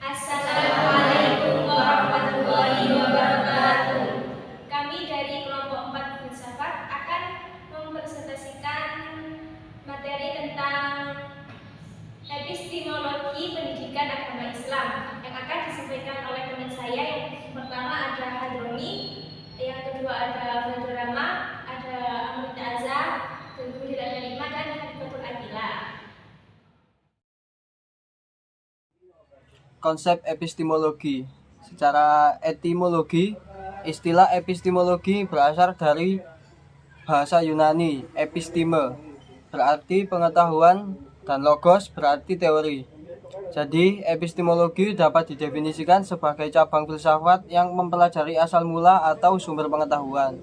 Assalamualaikum warahmatullahi wabarakatuh. Kami dari kelompok 4 filsafat akan mempresentasikan materi tentang epistemologi pendidikan agama Islam yang akan disampaikan oleh teman saya. Yang pertama ada Hadroni, yang kedua ada Fadul Rama, ada Amrita Azhar, dan kemudian ada Lima dan Hadifatul Akila. Konsep epistemologi. Secara etimologi, istilah epistemologi berasal dari bahasa Yunani, episteme berarti pengetahuan dan logos berarti teori. Jadi, epistemologi dapat didefinisikan sebagai cabang filsafat yang mempelajari asal mula atau sumber pengetahuan.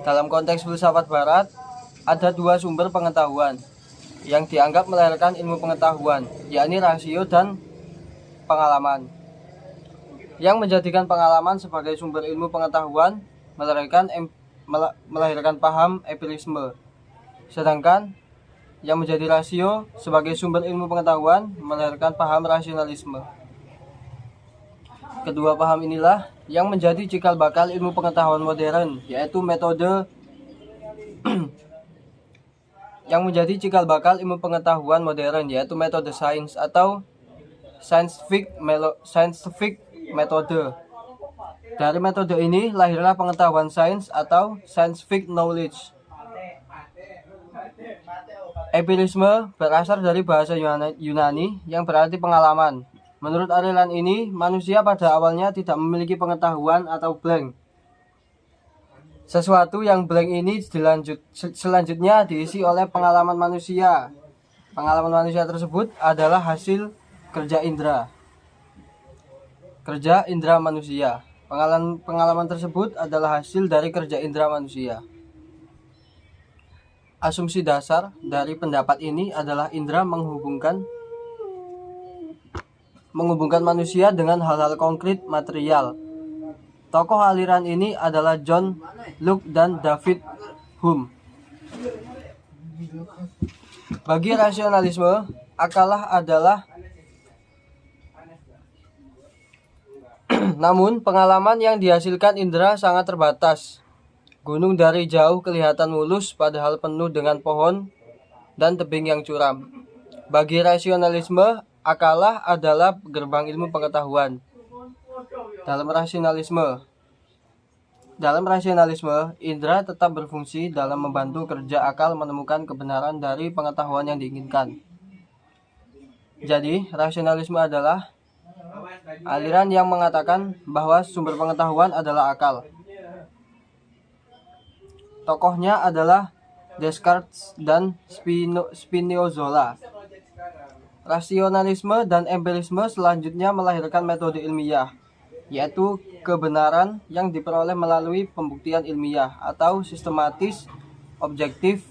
Dalam konteks filsafat barat, ada dua sumber pengetahuan yang dianggap melahirkan ilmu pengetahuan, yakni rasio dan pengalaman. Yang menjadikan pengalaman sebagai sumber ilmu pengetahuan melahirkan paham empirisme. Sedangkan yang menjadi rasio sebagai sumber ilmu pengetahuan melahirkan paham rasionalisme. Kedua paham inilah yang menjadi cikal bakal ilmu pengetahuan modern, yaitu metode sains atau scientific metode. Dari metode ini lahirlah pengetahuan sains atau scientific knowledge. Empirisme berasal dari bahasa Yunani yang berarti pengalaman. Menurut aliran ini, manusia pada awalnya tidak memiliki pengetahuan atau blank. Sesuatu yang blank ini selanjutnya diisi oleh pengalaman manusia. Pengalaman manusia tersebut adalah hasil kerja indera manusia. Pengalaman tersebut adalah hasil dari kerja indera manusia. Asumsi dasar dari pendapat ini adalah indera menghubungkan manusia dengan hal-hal konkret material. Tokoh aliran ini adalah John Locke dan David Hume. Bagi rasionalisme, akalah adalah namun pengalaman yang dihasilkan indera sangat terbatas. Gunung dari jauh kelihatan mulus padahal penuh dengan pohon dan tebing yang curam. Bagi rasionalisme, akalah adalah gerbang ilmu pengetahuan. Dalam rasionalisme, indera tetap berfungsi dalam membantu kerja akal menemukan kebenaran dari pengetahuan yang diinginkan. Jadi, rasionalisme adalah aliran yang mengatakan bahwa sumber pengetahuan adalah akal. Tokohnya adalah Descartes dan Spinoza. Rasionalisme dan empirisme selanjutnya melahirkan metode ilmiah, yaitu kebenaran yang diperoleh melalui pembuktian ilmiah atau sistematis, objektif,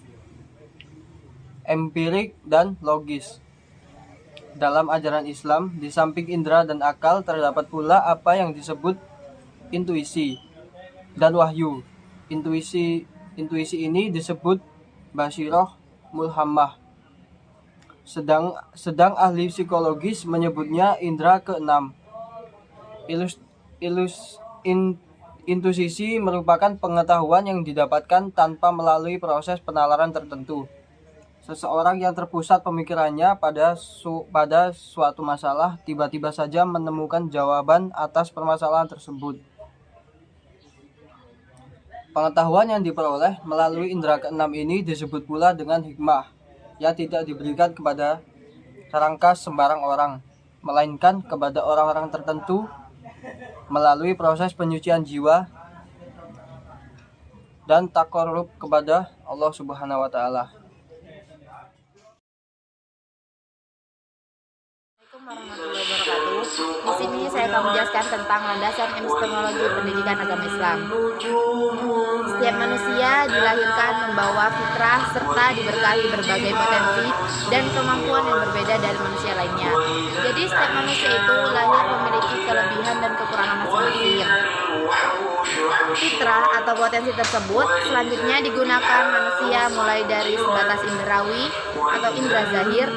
empirik, dan logis. Dalam ajaran Islam, di samping indera dan akal terdapat pula apa yang disebut intuisi dan wahyu. Intuisi ini disebut basiroh mulhamah. Sedang ahli psikologis menyebutnya indera keenam. Intuisi merupakan pengetahuan yang didapatkan tanpa melalui proses penalaran tertentu. Seseorang yang terpusat pemikirannya pada suatu masalah tiba-tiba saja menemukan jawaban atas permasalahan tersebut. Pengetahuan yang diperoleh melalui indera keenam ini disebut pula dengan hikmah, yang tidak diberikan kepada serangkas sembarang orang, melainkan kepada orang-orang tertentu melalui proses penyucian jiwa dan taqarrub kepada Allah Subhanahu wa taala. Warahmatullahi wabarakatuh. Di sini saya akan menjelaskan tentang landasan epistemologi pendidikan agama Islam. Setiap manusia dilahirkan membawa fitrah serta diberkahi berbagai potensi dan kemampuan yang berbeda dari manusia lainnya. Jadi setiap manusia itu lahir memiliki kelebihan dan kekurangan masing-masing. Fitrah atau potensi tersebut selanjutnya digunakan manusia mulai dari sebatas inderawi atau indera zahir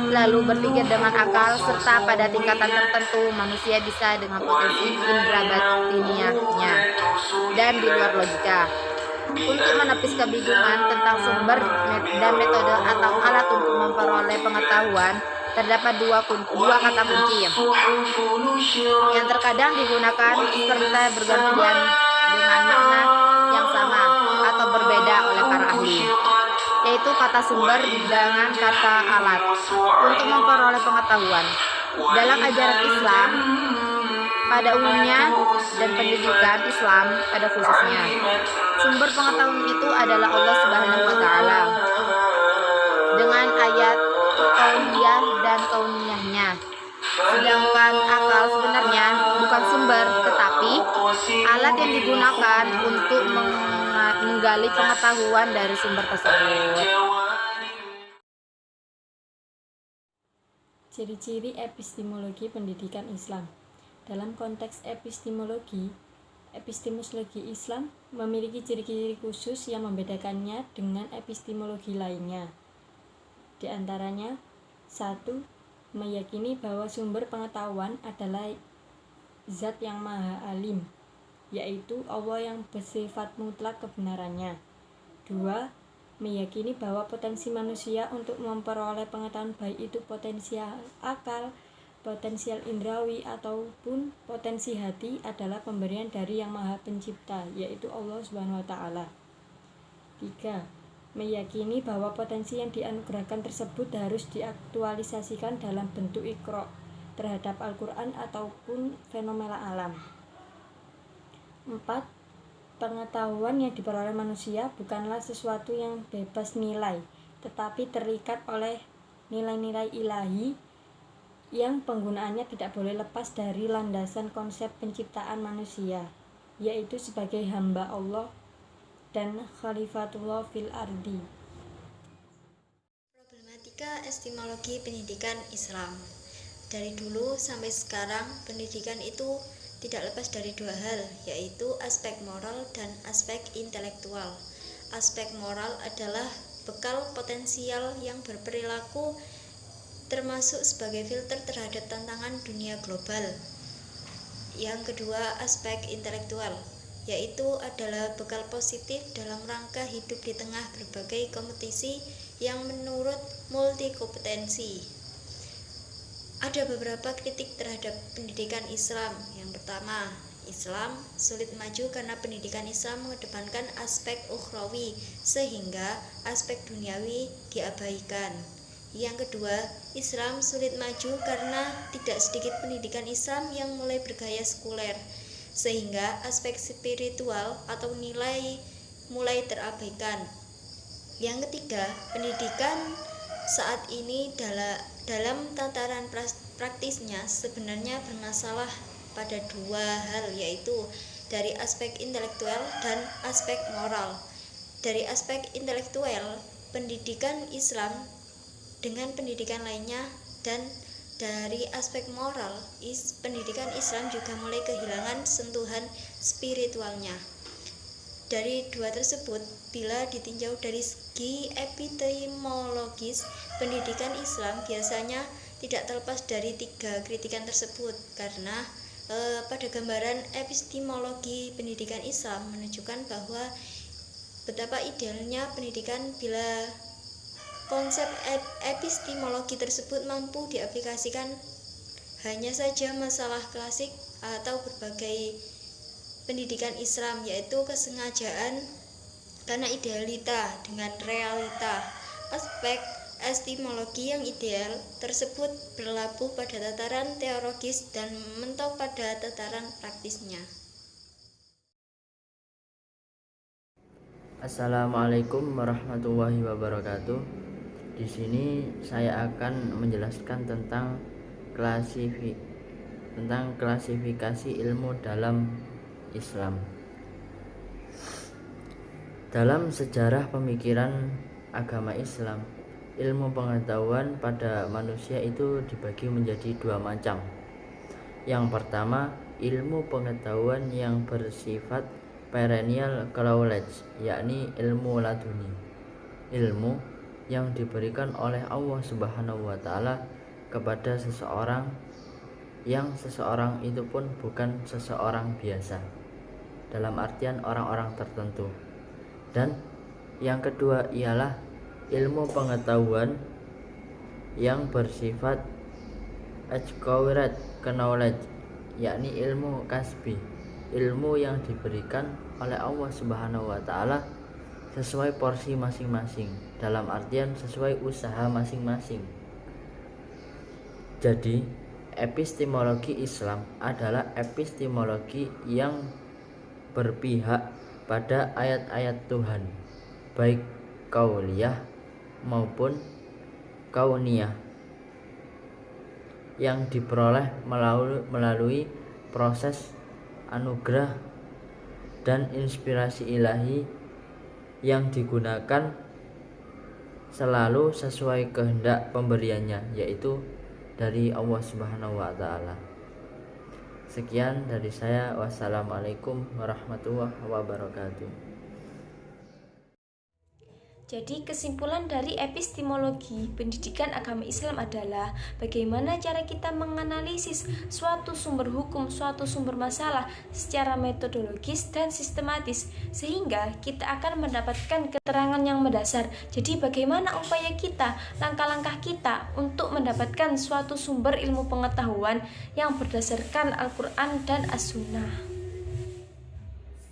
Lalu berpikir dengan akal serta pada tingkatan tertentu manusia bisa dengan potensi indera batiniahnya dan di luar logika. Untuk menepis kebingungan tentang sumber dan metode atau alat untuk memperoleh pengetahuan, terdapat dua kata kunci yang terkadang digunakan serta bergantian dengan makna yang sama atau berbeda oleh para ahli, yaitu kata sumber dengan kata alat untuk memperoleh pengetahuan. Dalam ajaran Islam pada umumnya dan pendidikan Islam pada khususnya, sumber pengetahuan itu adalah Allah Subhanahu wa Ta'ala dengan ayat kauniyah dan kauniyahnya. Sedangkan akal sebenarnya bukan sumber, tetapi alat yang digunakan untuk menggali pengetahuan dari sumber tersebut. Ciri-ciri epistemologi pendidikan Islam. Dalam konteks epistemologi Islam memiliki ciri-ciri khusus yang membedakannya dengan epistemologi lainnya. Di antaranya, 1. Meyakini bahwa sumber pengetahuan adalah Zat yang Maha Alim, yaitu Allah yang bersifat mutlak kebenarannya. 2. Meyakini bahwa potensi manusia untuk memperoleh pengetahuan, baik itu potensial akal, potensial indrawi ataupun potensi hati, adalah pemberian dari Yang Maha Pencipta, yaitu Allah Subhanahu wa Ta'ala. 3. Meyakini bahwa potensi yang dianugerahkan tersebut harus diaktualisasikan dalam bentuk iqra terhadap Al-Quran ataupun fenomena alam. 4. Pengetahuan yang diperoleh manusia bukanlah sesuatu yang bebas nilai, tetapi terikat oleh nilai-nilai ilahi yang penggunaannya tidak boleh lepas dari landasan konsep penciptaan manusia, yaitu sebagai hamba Allah dan khalifatullah fil ardi. Problematika epistemologi pendidikan Islam. Dari dulu sampai sekarang, pendidikan itu tidak lepas dari dua hal, yaitu aspek moral dan aspek intelektual. Aspek moral adalah bekal potensial yang berperilaku termasuk sebagai filter terhadap tantangan dunia global. Yang kedua, aspek intelektual, yaitu adalah bekal positif dalam rangka hidup di tengah berbagai kompetisi yang menurut multikompetensi. Ada beberapa kritik terhadap pendidikan Islam. Yang pertama, Islam sulit maju karena pendidikan Islam mengedepankan aspek ukhrawi sehingga aspek duniawi diabaikan. Yang kedua, Islam sulit maju karena tidak sedikit pendidikan Islam yang mulai bergaya sekuler, sehingga aspek spiritual atau nilai mulai terabaikan. Yang ketiga, pendidikan saat ini dalam tataran praktisnya sebenarnya bermasalah pada dua hal, yaitu dari aspek intelektual dan aspek moral. Dari aspek intelektual, pendidikan Islam dengan pendidikan lainnya, dan dari aspek moral, pendidikan Islam juga mulai kehilangan sentuhan spiritualnya. Dari dua tersebut, bila ditinjau dari segi epistemologis, pendidikan Islam biasanya tidak terlepas dari tiga kritikan tersebut, karena pada gambaran epistemologi pendidikan Islam menunjukkan bahwa betapa idealnya pendidikan bila konsep epistemologi tersebut mampu diaplikasikan hanya saja masalah klasik atau berbagai pendidikan Islam, yaitu kesengajaan karena idealita dengan realita. Aspek epistemologi yang ideal tersebut berlabuh pada tataran teologis dan mentok pada tataran praktisnya. Assalamualaikum warahmatullahi wabarakatuh. Di sini saya akan menjelaskan tentang klasifikasi ilmu dalam Islam. Dalam sejarah pemikiran agama Islam, ilmu pengetahuan pada manusia itu dibagi menjadi dua macam. Yang pertama, ilmu pengetahuan yang bersifat perennial knowledge, yakni ilmu laduni. Ilmu yang diberikan oleh Allah Subhanahu wa taala kepada seseorang yang seseorang itu pun bukan seseorang biasa, dalam artian orang-orang tertentu. Dan yang kedua ialah ilmu pengetahuan yang bersifat ajkawirat knowledge, yakni ilmu kasbi, ilmu yang diberikan oleh Allah Subhanahu wa taala sesuai porsi masing-masing, dalam artian sesuai usaha masing-masing. Jadi epistemologi Islam adalah epistemologi yang berpihak pada ayat-ayat Tuhan, baik kauliyah maupun kauniyah, yang diperoleh melalui proses anugerah dan inspirasi ilahi yang digunakan selalu sesuai kehendak pemberiannya, yaitu dari Allah Subhanahu wa taala. Sekian dari saya. Wassalamualaikum warahmatullahi wabarakatuh. Jadi kesimpulan dari epistemologi pendidikan agama Islam adalah bagaimana cara kita menganalisis suatu sumber hukum, suatu sumber masalah secara metodologis dan sistematis, sehingga kita akan mendapatkan keterangan yang mendasar. Jadi bagaimana upaya kita, langkah-langkah kita untuk mendapatkan suatu sumber ilmu pengetahuan yang berdasarkan Al-Quran dan As-Sunnah.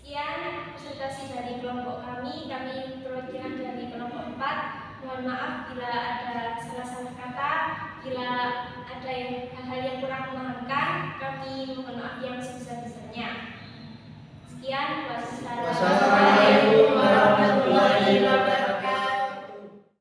Sekian presentasi dari kelompok kami perwakilan dari kelompok 4. Mohon maaf bila ada salah-salah kata, bila ada hal-hal yang kurang memahamkan, kami mohon maaf yang sebesar-besarnya. Sekian, wassalamualaikum.